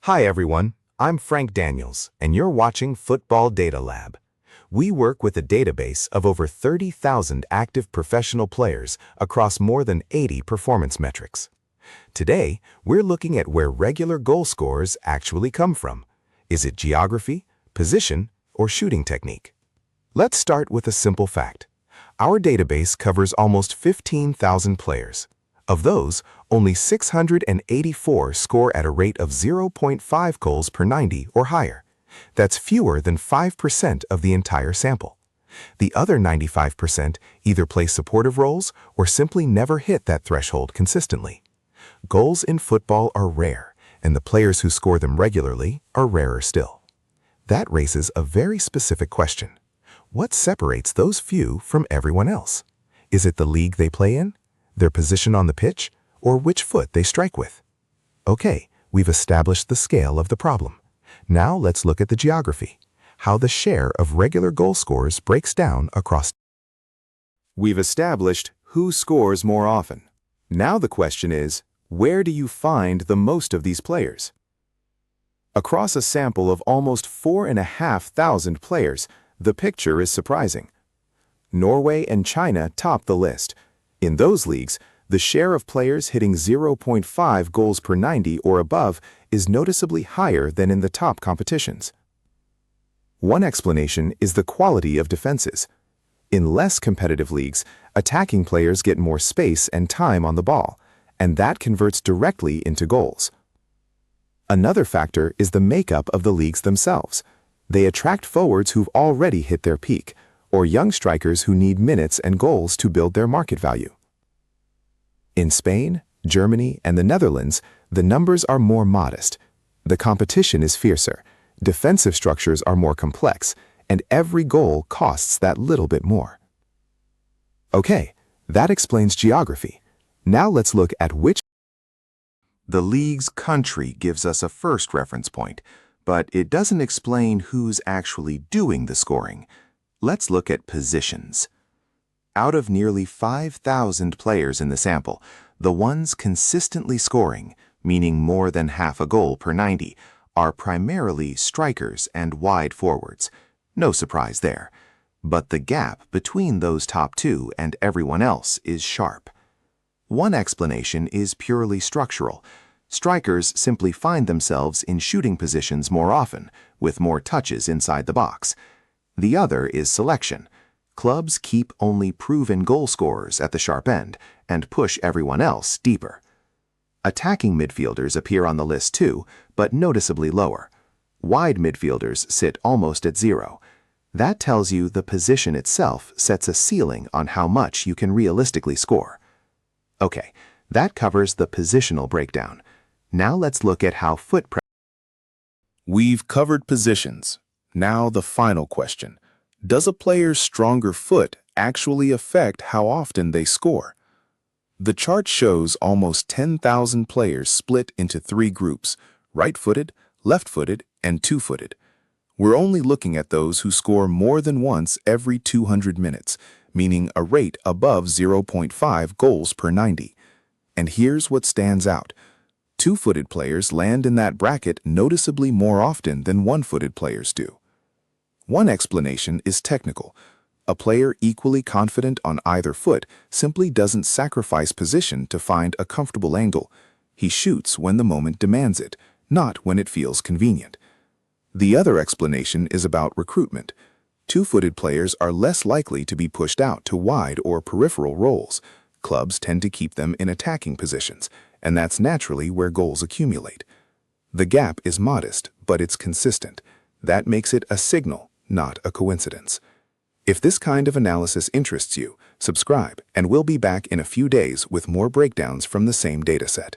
Hi everyone, I'm Frank Daniels, and you're watching Football DataLab. We work with a database of over 30,000 active professional players across more than 80 performance metrics. Today, we're looking at where regular goal scorers actually come from. Is it geography, position, or shooting technique? Let's start with a simple fact. Our database covers almost 15,000 players. Of those, only 684 score at a rate of 0.5 goals per 90 or higher. That's fewer than 5% of the entire sample. The other 95% either play supportive roles or simply never hit that threshold consistently. Goals in football are rare, and the players who score them regularly are rarer still. That raises a very specific question. What separates those few from everyone else? Is it the league they play in, their position on the pitch, or which foot they strike with? Okay, we've established the scale of the problem. Now let's look at the geography, how the share of regular goal scorers breaks down across. We've established who scores more often. Now the question is, where do you find the most of these players? Across a sample of almost 4,500 players, the picture is surprising. Norway and China top the list. In those leagues, the share of players hitting 0.5 goals per 90 or above is noticeably higher than in the top competitions. One explanation is the quality of defenses. In less competitive leagues, attacking players get more space and time on the ball, and that converts directly into goals. Another factor is the makeup of the leagues themselves. They attract forwards who've already hit their peak, or young strikers who need minutes and goals to build their market value. In Spain, Germany, and the Netherlands, the numbers are more modest. The competition is fiercer, defensive structures are more complex, and every goal costs that little bit more. Okay, that explains geography. Now let's look at which. The league's country gives us a first reference point, but it doesn't explain who's actually doing the scoring. Let's look at positions. Out of nearly 5,000 players in the sample, the ones consistently scoring, meaning more than half a goal per 90, are primarily strikers and wide forwards. No surprise there. But the gap between those top two and everyone else is sharp. One explanation is purely structural. Strikers simply find themselves in shooting positions more often, with more touches inside the box. The other is selection. Clubs keep only proven goal scorers at the sharp end and push everyone else deeper. Attacking midfielders appear on the list too, but noticeably lower. Wide midfielders sit almost at zero. That tells you the position itself sets a ceiling on how much you can realistically score. Okay, that covers the positional breakdown. Now let's look at how We've covered positions. Now the final question. Does a player's stronger foot actually affect how often they score? The chart shows almost 10,000 players split into three groups: right-footed, left-footed, and two-footed. We're only looking at those who score more than once every 200 minutes, meaning a rate above 0.5 goals per 90. And here's what stands out. Two-footed players land in that bracket noticeably more often than one-footed players do. One explanation is technical. A player equally confident on either foot simply doesn't sacrifice position to find a comfortable angle. He shoots when the moment demands it, not when it feels convenient. The other explanation is about recruitment. Two-footed players are less likely to be pushed out to wide or peripheral roles. Clubs tend to keep them in attacking positions, and that's naturally where goals accumulate. The gap is modest, but it's consistent. That makes it a signal, not a coincidence. If this kind of analysis interests you, subscribe, and we'll be back in a few days with more breakdowns from the same dataset.